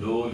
2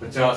50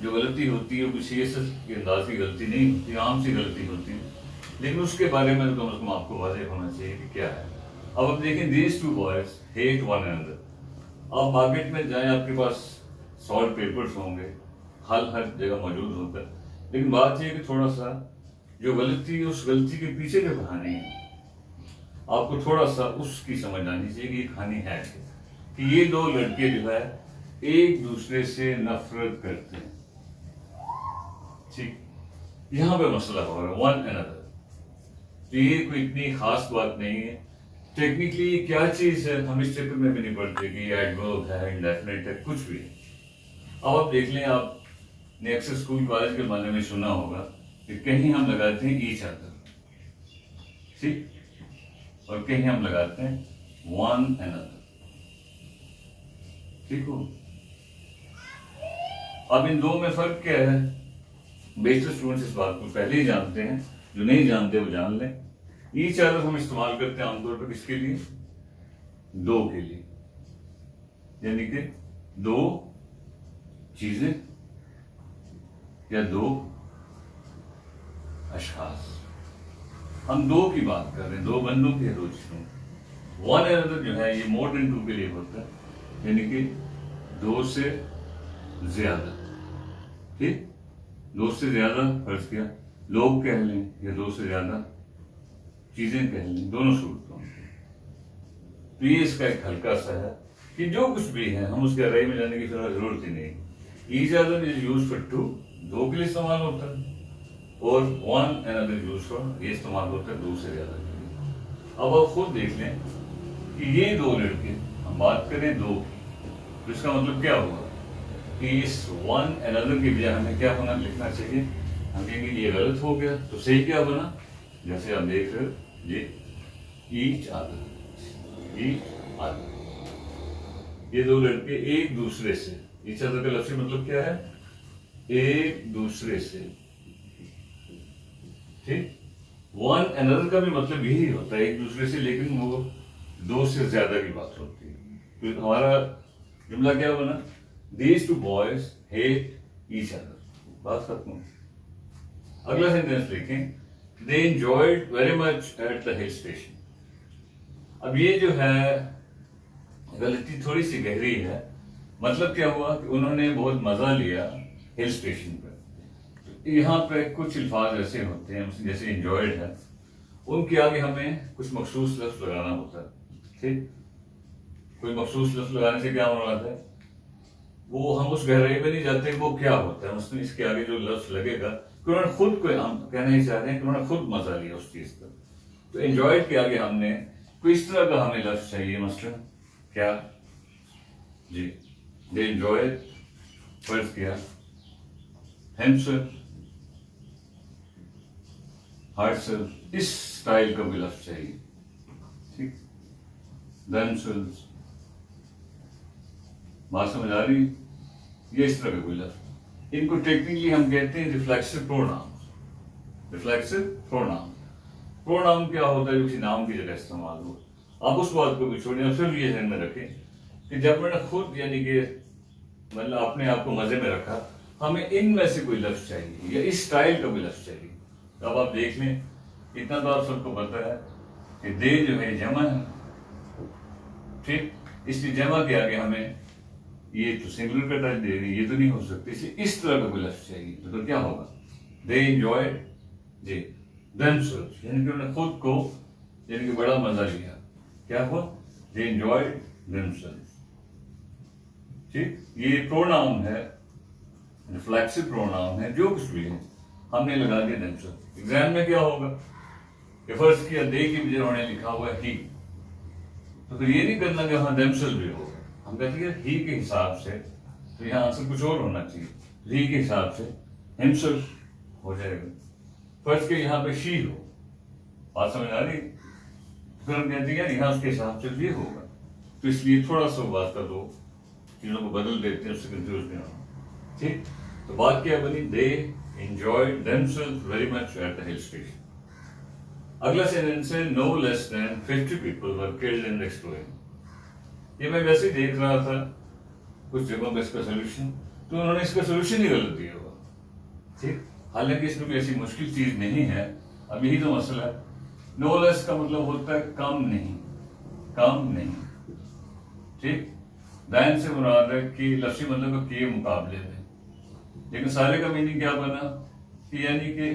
جو غلطی ہوتی ہے وہ کسی ایسے انداز کی غلطی نہیں ہوتی، عام سی غلطی ہوتی ہے، لیکن اس کے بارے میں کم از کم آپ کو واضح ہونا چاہیے کہ کیا ہے۔ اب آپ دیکھیں these two boys hate one another. آپ مارکیٹ میں جائیں، آپ کے پاس سالٹ پیپرز ہوں گے، حل ہر جگہ موجود ہوتا ہے، لیکن بات یہ ہے کہ تھوڑا سا جو غلطی ہے اس غلطی کے پیچھے جو کہانی ہے آپ کو تھوڑا سا اس کی سمجھ آنی چاہیے کہ یہ کہانی ہے کہ یہ دو لڑکے جو ہے ایک دوسرے سے نفرت کرتے ہیں، ٹھیک، یہاں پہ مسئلہ ہو رہا ہے ون اینڈر۔ تو یہ کوئی اتنی خاص بات نہیں ہے، ٹیکنیکلی یہ کیا چیز ہے ہم اس چکر میں بھی نہیں پڑھتے کہ یہ ایڈورب ہے، انڈیفینٹ ہے، کچھ بھی ہے۔ اب آپ دیکھ لیں، آپ نے اکثر اسکول کالج کے بارے میں سنا ہوگا کہ کہیں ہم لگاتے ہیں ایچ ادر، ٹھیک، اور کہیں ہم لگاتے ہیں ون اینڈر، ٹھیک ہو۔ اب ان دو میں فرق کیا ہے؟ بیشتر اسٹوڈنٹس اس بات کو پہلے ہی جانتے ہیں، جو نہیں جانتے وہ جان لیں۔ ایچ ادر ہم استعمال کرتے ہیں عام طور پر کس کے لیے؟ دو کے لیے، یعنی کہ دو چیزیں یا دو اشخاص، ہم دو کی بات کر رہے ہیں، دو بندوں کی، دو چیزوں کی۔ ون اینڈر جو ہے یہ مور دین ٹو کے لیے ہوتا ہے، یعنی کہ دو سے زیادہ، ٹھیک، دو سے زیادہ فرض کیا لوگ کہہ لیں یا دو سے زیادہ چیزیں کہہ لیں، دونوں صورتوں میں۔ تو یہ اس کا ایک ہلکا سا ہے کہ جو کچھ بھی ہے ہم اس کے گہرائی میں جانے کی ضرورت ہی نہیں۔ Each other is use for two, دو کے لیے استعمال ہوتا ہے، اور ون اینڈر یوز فار، یہ استعمال ہوتا ہے دو سے زیادہ کے لیے۔ اب آپ خود دیکھ لیں کہ یہ دو لڑکے، ہم بات کریں دو کی، تو اس کا مطلب کیا ہوا کہ اس ون اینڈر کی بجائے ہمیں کیا ہونا لکھنا چاہیے؟ ہم کہیں گے یہ غلط ہو گیا، تو صحیح کیا بنا؟ جیسے آپ دیکھ رہے ہو یہ ایچ ادر، ایچ ادر، یہ دو لڑکے ایک دوسرے سے، ایچ ادر کا لفظی مطلب کیا ہے؟ ایک دوسرے سے، ٹھیک۔ ون اینڈر کا بھی مطلب یہی ہوتا ہے ایک دوسرے سے، لیکن وہ دو سے زیادہ کی بات ہوتی ہے۔ تو ہمارا جملہ کیا بنا؟ These two boys hate each other, بات ختم۔ اگلا سینٹینس دیکھیں، they enjoyed very much at the hill station۔ اب یہ جو ہے غلطی تھوڑی سی گہری ہے، مطلب کیا ہوا کہ انہوں نے بہت مزہ لیا ہل اسٹیشن پہ۔ یہاں پہ کچھ الفاظ ایسے ہوتے ہیں جیسے انجوائڈ ہے، ان کے آگے ہمیں کچھ مخصوص لفظ لگانا ہوتا ہے، ٹھیک، کوئی مخصوص لفظ لگانے سے کیا مراد ہے؟ وہ ہم اس گہرائی میں نہیں جاتے وہ کیا ہوتا ہے، مثلاً اس کے آگے جو لفظ لگے گا کہ انہوں نے خود کو، ہم کہنا ہی چاہ رہے ہیں کہ انہوں نے خود مزہ لیا اس چیز کا، تو انجوائڈ کے آگے ہم نے کوئی اس طرح کا ہمیں لفظ چاہیے، مثلاً کیا جی، دے انجوائڈ، فرض کیا himself، herself، اس سٹائل کا بھی لفظ چاہیے، ٹھیک، themselves، بات سمجھ آ رہی؟ یہ اس طرح کا کوئی لفظ، ان کو ٹیکنیکلی ہم کہتے ہیں reflexive pronoun. Reflexive pronoun, pronoun کیا ہوتا ہے جو کسی نام کی جگہ استعمال ہو۔ آپ اس بات کو بھی چھوڑیں اور پھر یہ ذہن میں رکھیں کہ جب میں نے خود یعنی کہ مطلب اپنے آپ کو مزے میں رکھا، ہمیں ان میں سے کوئی لفظ چاہیے یا اس سٹائل کا کوئی لفظ چاہیے۔ اب آپ دیکھ لیں، اتنا تو آپ سب کو پتا ہے کہ دے جو ہے جمع ہے، ٹھیک، اس لیے جمع کے آگے ہمیں یہ تو سنگولر کا ٹچ دے رہی، یہ تو نہیں ہو سکتی، اس لیے اس طرح کا کوئی لفظ چاہیے۔ تو کیا ہوگا؟ دے انجوائڈ جی themselves، یعنی کہ انہوں نے خود کو یعنی کہ بڑا مزہ لیا، کیا ہوا؟ دے انجوائڈ themselves، ٹھیک۔ یہ پروناؤن ہے، ریفلیکسو پروناؤن ہے، جو کچھ بھی ہے ہم نے لگا دیا themselves۔ ایگزام میں کیا ہوگا کہ فرض کیا دے کی بجائے انہوں نے لکھا ہوا ہے ہی، تو پھر یہ نہیں کرنا کہ وہاں themselves بھی ہوگا، ہم کہتے ہیں ہی کے حساب سے، تو یہاں آنسر کچھ اور ہونا چاہیے، ہی کے حساب سے himself ہو جائے گا۔ فرض کہ یہاں پہ شی ہو، بات سمجھ آ رہی؟ پھر ہم کہتے ہیں یار یہاں اس کے حساب سے یہ ہوگا، تو اس لیے تھوڑا سا بات کا دو چیزوں کو بدل دیتے ہیں، اس سے کنفیوز نہیں ہونا، ٹھیک۔ تو بات کیا بنی؟ دے enjoyed themselves very much at the hill station۔ اگلا سینٹینس ہے no less than 50 people were killed in the explosion۔ یہ میں ویسے دیکھ رہا تھا کچھ جگہوں پہ اس کا سولوشن، تو انہوں نے اس کا سولوشن ہی غلط دیا ہوا. ٹھیک, حالانکہ اس میں کوئی ایسی مشکل چیز نہیں ہے. اب یہی تو مسئلہ ہے. نو لیس کا مطلب ہوتا ہے کم نہیں, کم نہیں. ٹھیک, دین سے مراد ہے کہ لفظی مطلب کے مقابلے میں. لیکن سارے کا میننگ کیا بنا کہ یعنی کہ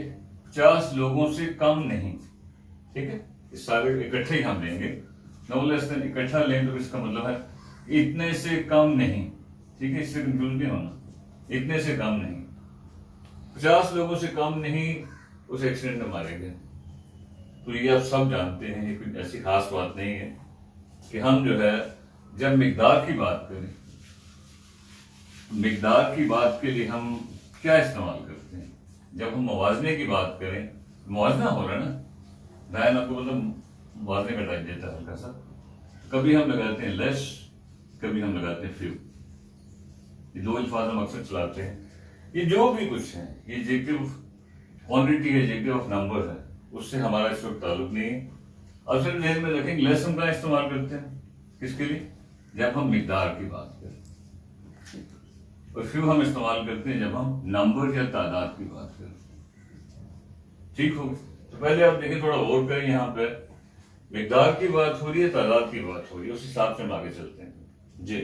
50 لوگوں سے کم نہیں. ٹھیک ہے, اس سارے اکٹھے ہی ہم لیں گے. نو لیس دین اکٹھا لیں تو اس کا مطلب ہے اتنے سے کم نہیں. ٹھیک ہے, اس سے کنفیوز نہیں ہونا. اتنے سے کم نہیں, 50 لوگوں سے کم نہیں اس ایکسیڈنٹ میں مارے گئے. تو یہ آپ سب جانتے ہیں, یہ کوئی ایسی خاص بات نہیں ہے کہ ہم جو ہے جب مقدار کی بات کریں, مقدار کی بات کے لیے ہم کیا استعمال کرتے ہیں. جب ہم موازنے کی بات کریں, موازنہ ہو رہا ہے نا, میں آپ کو مطلب موازنے کا ٹائپ دیتا ہے ہلکا سا. کبھی ہم لگاتے ہیں لیس, کبھی ہم لگاتے ہیں فیو. یہ دو الفاظ ہم اکثر چلاتے ہیں. یہ جو بھی کچھ ہے, یہ جیکٹو کوانٹٹی ہے, جیکٹو آف نمبر ہے, اس سے ہمارا اس وقت تعلق نہیں ہے. اور پھر ذہن میں رکھیں لیس ہم کا استعمال کرتے ہیں کس کے لیے, جب ہم مقدار کی بات کریں. اور فیو ہم استعمال کرتے ہیں جب ہم نمبر یا تعداد کی بات کریں. ٹھیک ہو, تو پہلے آپ دیکھیں, تھوڑا غور کریں. یہاں پہ مقدار کی بات ہو رہی ہے, تعداد کی بات ہو رہی ہے, اس حساب سے ہم آگے چلتے ہیں. جی,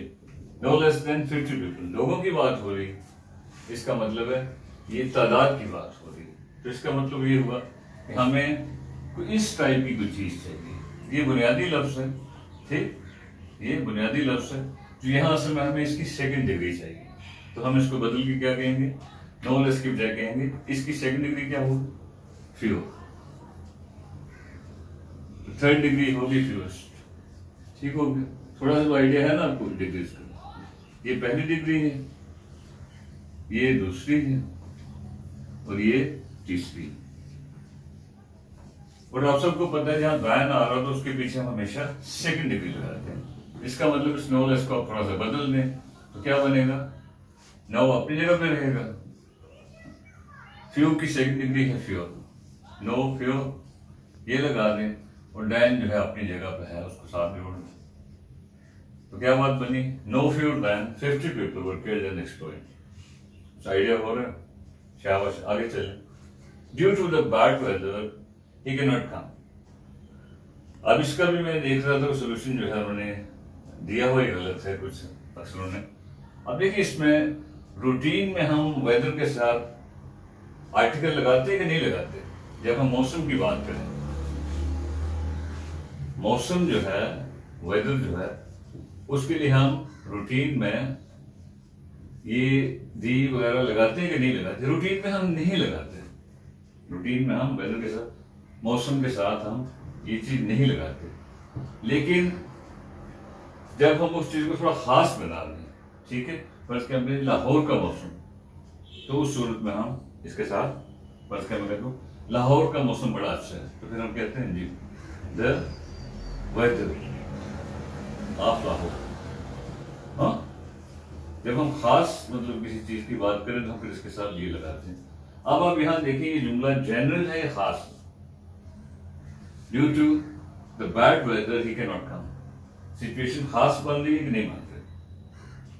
نو لیس دین 50 پیپل, لوگوں کی بات ہو رہی ہے, اس کا مطلب ہے یہ تعداد کی بات ہو رہی ہے. تو اس کا مطلب یہ ہوا کہ ہمیں کوئی اس ٹائپ کی کوئی چیز چاہیے. یہ بنیادی لفظ ہے. ٹھیک, یہ بنیادی لفظ ہے. تو یہاں اصل میں ہمیں اس کی سیکنڈ ڈگری چاہیے. تو ہم اس کو بدل کے کیا کہیں گے, نو لیس کی بجائے کہیں گے اس کی سیکنڈ ڈگری کیا ہوگی, فیو. تھرڈ ڈگری ہوگی فیوسٹ. ٹھیک ہو گیا, تھوڑا سا آئیڈیا ہے نا آپ کو ڈگریز کا. یہ پہلی ڈگری ہے, یہ دوسری ہے, اور یہ تیسری. اور آپ سب کو پتا ہے جہاں دائن آ رہا تو اس کے پیچھے ہم ہمیشہ سیکنڈ ڈگری لگاتے ہیں. اس کا مطلب اس نو لیس کو آپ تھوڑا سا بدل دیں تو کیا بنے گا, نو اپنی جگہ پہ رہے گا. فیو کی سیکنڈ ڈگری ہے فیو, نو فیو یہ لگا دیں, اور ڈین جو ہے اپنی جگہ پہ ہے, اس کو ساتھ جوڑ دیں. تو کیا بات بنی, no fewer than 50 people were killed and exploited. Idea ہو رہا ہے, شاباش, آگے چلیں. Due to the bad weather he can not come. اب اس کا بھی میں دیکھ رہا تھا سولوشن جو ہے انہوں نے دیا ہوا ہی غلط ہے کچھ اکثروں نے. اب دیکھیے اس میں روٹین میں ہم ویدر کے ساتھ آرٹیکل لگاتے ہیں کہ نہیں لگاتے. جب ہم موسم کی بات کریں, موسم جو ہے, ویدر جو ہے, اس کے لیے ہم روٹین میں یہ دی وغیرہ لگاتے ہیں کہ نہیں لگاتے. روٹین میں ہم نہیں لگاتے. روٹین میں ہم ویدر کے ساتھ, موسم کے ساتھ ہم یہ چیز نہیں لگاتے. لیکن جب ہم اس چیز کو تھوڑا خاص بنا دیں, ٹھیک ہے, فرض کہ ہم نے لاہور کا موسم, تو اس صورت میں ہم اس کے ساتھ فرض کہ میں لاہور کا موسم بڑا اچھا ہے, تو پھر ہم کہتے ہیں جی دا ویدر آف لاہور. ہاں, جب ہم خاص مطلب کسی چیز کی بات کریں تو ہم پھر اس کے ساتھ یہ لگاتے ہیں. اب آپ یہاں دیکھیں یہ جملہ جنرل ہے یا خاص. Due to the bad weather he can not come. Situation خاص بن رہی ہے کہ نہیں بن رہی,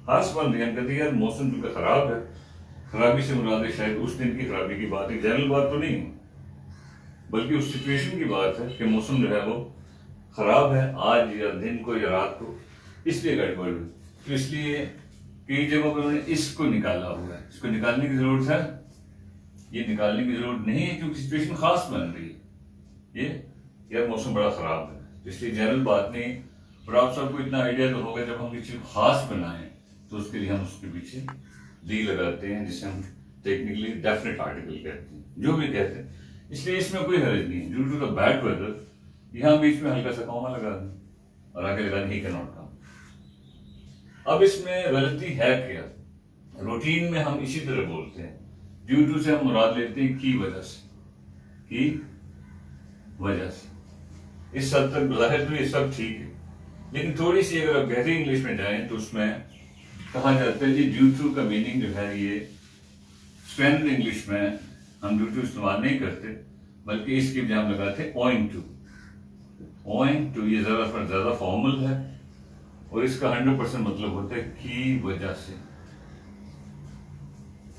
خاص بن رہی ہے. ہم کہتے ہیں یار موسم چونکہ خراب ہے, خرابی سے مراد ہے شاید اس دن کی خرابی کی بات ہے, جنرل بات تو نہیں ہے, بلکہ اس سچویشن کی بات ہے کہ موسم جو ہے وہ خراب ہے آج یا دن کو یا رات کو, اس لیے گڑبڑ ہوئی. تو اس لیے کئی جگہوں پہ انہوں نے اس کو نکالا ہوا ہے. اس کو نکالنے کی ضرورت ہے, یہ نکالنے کی ضرورت نہیں ہے کیونکہ سچویشن خاص بن رہی ہے. یہ یار موسم بڑا خراب ہے, اس لیے جنرل بات نہیں. اور آپ سب کو اتنا آئیڈیا تو ہوگا جب ہم یہ چیز خاص بنائیں تو اس کے لیے ہم اس کے پیچھے دی لگاتے ہیں, جسے ہم ٹیکنیکلی ڈیفینیٹ آرٹیکل کہتے ہیں, جو بھی کہتے ہیں. اس لیے اس میں کوئی حرج نہیں ہے. Due to the bad weather یہاں بیچ میں ہلکا سا کوما لگا دیں اور آگے لگا دیں ہی کین ناٹ کم. اب اس میں غلطی ہے کیا, روٹین میں ہم اسی طرح بولتے ہیں. ڈیو ٹو سے ہم مراد لیتے ہیں کی وجہ سے, کی وجہ سے. اس حد تک ظاہر تو یہ سب ٹھیک ہے, لیکن تھوڑی سی اگر آپ گہری انگلش میں جائیں تو اس میں کہا جاتا ہے جی ڈیو ٹو کا میننگ جو ہے یہ اسٹینڈرڈ انگلش میں ہم ڈیو ٹو استعمال نہیں کرتے, بلکہ اس کی بجائے ہم لگاتے ہیں اوئنگ ٹو. اوئنگ ٹو یہ ذرا زیادہ فارمل ہے, اور اس کا 100% مطلب ہوتا ہے کی وجہ سے.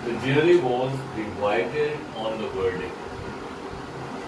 The jury was divided on the verdict.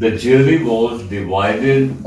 The jury was divided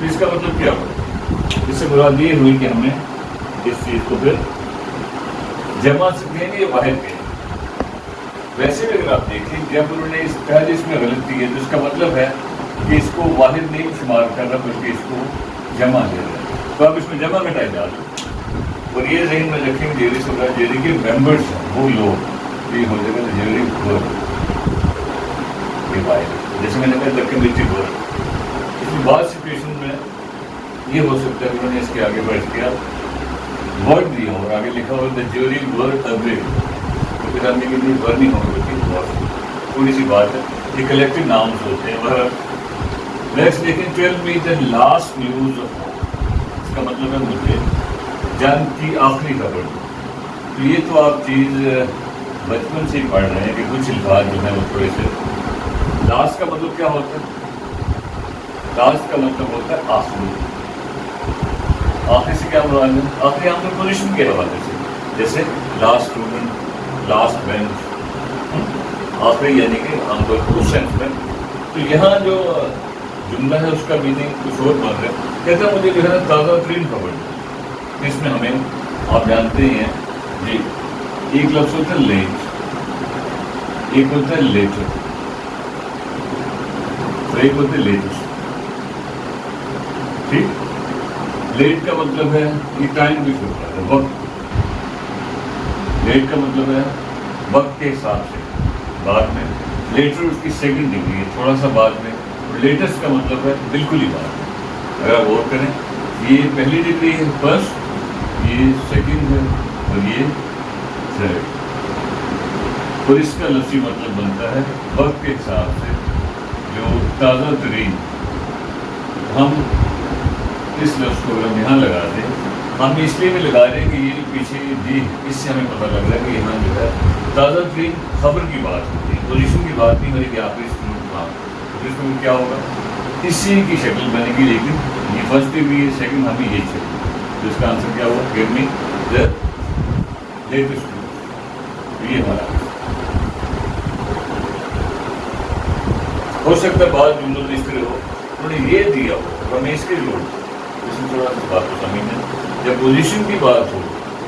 تو اس کا مطلب کیا ہوا؟ اس سے مراد یہ ہوئی کہ ہم نے اس چیز کو پھر جمع سے کہیں گے یا واحد کہیں گے. ویسے بھی اگر آپ دیکھیں جب انہوں نے اس پہلے اس میں غلطی ہے تو اس کا مطلب ہے کہ اس کو واحد نہیں شمار کر رہا بلکہ اس کو جمع دے رہا ہے. تو آپ اس میں جمع گھٹائی ڈال دیں اور یہ ذہن میں رکھیں گے جیری سے جیری کے ممبرس ہیں وہ لوگ یہ ہو جائے گا جیری ورک یہ واحد. جیسے میں نے کہا ڈاکیومنٹری ورک اس میں بعض سچویشن میں یہ ہو سکتا ہے کہ انہوں نے اس کے آگے بڑھ کیا ورڈ دیا اور آگے لکھا ہو دا جیوری ورڈ اگری تو پھر آدمی کے لیے ورڈ نہیں ہوگا تھوڑی سی بات ہے. یہ کلیکٹو ناؤنس ہوتے ہیں. وہ نیکسٹ دیکھیں tell me the last news of اس کا مطلب ہے مجھے جنگ کی آخری خبر. تو یہ تو آپ چیز بچپن سے ہی پڑھ رہے ہیں کہ کچھ الفاظ جو ہیں وہ تھوڑے سے لاسٹ کا مطلب کیا ہوتا ہے؟ لاسٹ کا مطلب ہوتا ہے آخری. آخری سے کیا مراد ہے؟ آخری عام طور پوزیشن کے حوالے سے جیسے لاسٹ اسٹوڈنٹ لاسٹ بینچ آخری یعنی کہ عام طور پر اس سینس میں. تو یہاں جو جملہ ہے اس کا میننگ کچھ اور بن رہا ہے. کہتا ہے مجھے جو ہے تازہ ترین خبر اس میں ہمیں آپ جانتے ہیں جی ایک لفظ ہوتا ہے لیٹ ایک ہوتا ہے لیٹر اور ایک ہوتا ہے لیٹسٹ. ٹھیک لیٹ کا مطلب ہے یہ ٹائم بھی ہوتا ہے وقت. لیٹ کا مطلب ہے وقت کے حساب سے بعد میں. لیٹر اس کی سیکنڈ ڈگری ہے تھوڑا سا بعد میں. اور لیٹسٹ کا مطلب ہے بالکل ہی بعد میں. اگر آپ غور کریں یہ پہلی ڈگری ہے فرسٹ یہ سیکنڈ ہے اور یہ تھرڈ. اور اس کا لفظی مطلب بنتا ہے وقت کے حساب سے جو تازہ ترین. ہم اس لفظ کو اگر ہم یہاں لگا دیں ہم اس لیے بھی لگا رہے ہیں کہ یہ پیچھے دی اس سے ہمیں پتہ لگ رہا ہے کہ یہاں جو ہے تازہ ترین خبر کی بات ہوتی ہے. پوزیشن کی بات نہیں ہو رہی کہ آپ اس تو اس میں کیا ہوگا اسی کی شکل بنے گی لیکن یہ فرسٹ ڈگری ہے سیکنڈ ہمیں یہی چاہیے. تو اس کا آنسر کیا ہوگا گیو می دا لیٹسٹ. یہ ہمارا ہو سکتا ہے بعض جملوں میں اس طرح ہو انہوں نے یہ دیا ہو ہمیں اس کے لوڑ اس میں تھوڑا سا بات کو سمجھنا. جب پوزیشن کی بات ہو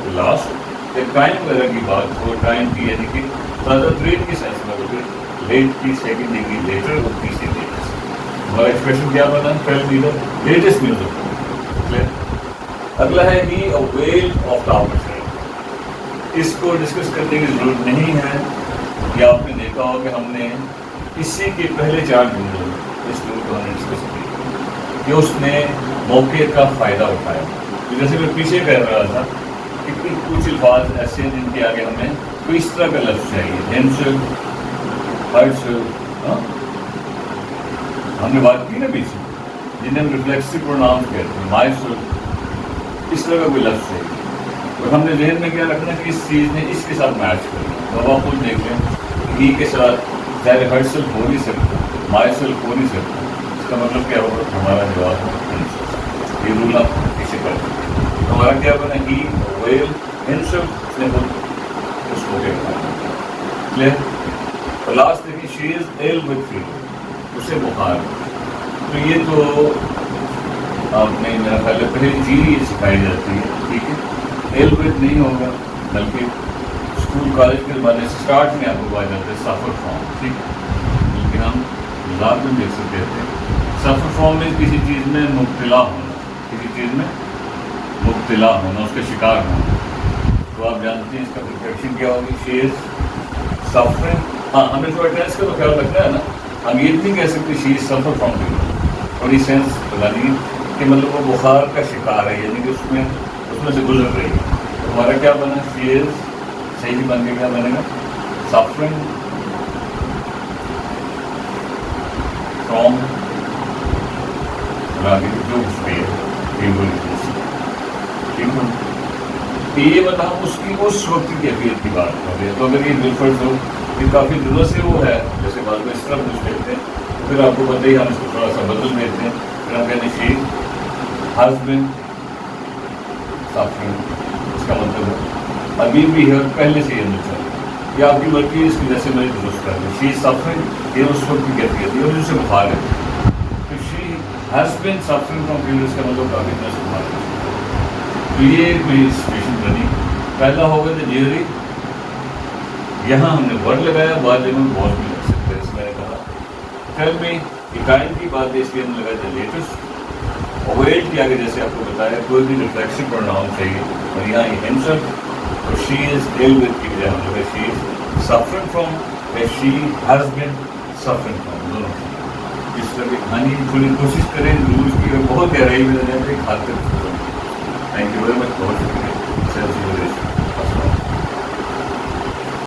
تو لاسٹ جب ٹائم وغیرہ کی بات ہو ٹائم کی یعنی کہ تازہ ترین کی سینس میں ہوتے لیٹ کی سیکنڈ ڈگری لیٹر اور تیسری لیٹسٹ. ہمارا ایکسپریشن کیا بنا پہلے دیدہ لیٹسٹ میوزک. اگلا ہے ہی اویل آف دا اپرچونٹی. اس کو ڈسکس کرنے کی ضرورت نہیں ہے. یا آپ نے دیکھا ہو کہ ہم نے اسی کے پہلے 4 جملوں میں اس کو ہم نے ڈسکس کیا کہ اس نے موقع کا فائدہ اٹھایا. جیسے میں پیچھے کہہ رہا تھا کہ کچھ الفاظ ایسے ہیں جن کے آگے ہمیں کوئی اس طرح کا لفظ چاہیے. ہینڈ ہرٹ ہم نے بات کی نا پیچھے جنہیں ہم ریفلیکسو پروناؤنس کہتے ہیں مائی سیلف اس طرح کا کوئی لفظ چاہیے. اور ہم نے ذہن میں کیا رکھنا کہ اس چیز نے اس کے ساتھ میچ کرنا. تو آپ خود دیکھ لیں ہی کے ساتھ ظاہر ہرٹ سیلف ہو نہیں سکتا مائی سیلف ہو نہیں سکتا. اس کا مطلب کیا ہوگا ہمارا جواب ہے یہ رول آپ پیچھے کر دیں. ہمارا کیا بنا ہی ویل ہمسیلف نے خود اس کو کیا اور لاسٹ دیکھیے شی از ایل ود فیور اسے بخار. تو یہ تو آپ نے میرا خیال ہے پہلے چیز یہ سکھائی جاتی ہے. ٹھیک ہے ایل ود نہیں ہوگا بلکہ اسکول کالج کے زمانے سے اسٹارٹ میں آپ کو پایا جاتا ہے سفر فارم. ٹھیک ہے لیکن ہم لات میں دیکھ سکتے ہیں سفر فارم میں کسی چیز میں مبتلا ہونا کسی چیز میں مبتلا ہونا اس کا شکار ہونا. تو آپ جانتے ہیں اس کا پرفیکشن کیا ہوگی شی از سفرنگ. ہاں ہمیں تھوڑا ٹینس کا تو خیال رکھنا ہے نا. ہم یہ نہیں کہہ سکتے شی از سفر فرام فیور. تھوڑی سینس بتانی ہے کہ مطلب وہ بخار کا شکار ہے یعنی کہ اس میں سے گزر رہی ہے. تو ہمارا کیا بنا شی از صحیح بن کے کیا بنے گا سفرنگ فرام جو یہ مطلب اس کی اس وقت کی کیفیت کی بات کر رہے ہیں. تو اگر یہ بالفرض ہو کہ کافی دنوں سے وہ ہے جیسے بعد میں اس طرح پوچھ لیتے ہیں پھر آپ کو پتہ ہی ہم اس کو تھوڑا سا بدل دیتے ہیں. پھر ہم کہتے ہیں شی ہسبینڈ سفرنگ. اس کا مطلب ہے ابھی بھی ہے پہلے سے یہ ملتا ہے یا آپ کی مرضی ہے اس کی جیسے درست کر دیں. شی سفرنگ یہ اس وقت کی کیفیت ہے اور اسے بخار ہے. تو شی has been suffering from fever کا مطلب کافی نہ سنبھال. تو یہ میری سچویشن بنی. پہلا ہو گیا تھا جیوری, یہاں ہم نے ورڈ لگایا, بعد میں بہت بھی لگ سکتے ہیں. اس میں نے کہا پھر میں اکائن کی بات ہے, اس لیے ہم نے لگایا تھا لیٹسٹ. اویل کے آگے جیسے آپ کو بتایا کوئی بھی ریفلیکشن پروناؤن چاہیے, اور یہاں یہ ہمسیلف اور شی از ڈیل ود کی بجائے ہم لگا she is suffering from, she has been suffering from, دونوں. اس طرح کی کہانی تھوڑی کوشش کریں روز کی, بہت گہرائی میں جاتے ہیں, کھاتے. تھینک یو ویری مچ, بہت شکریہ.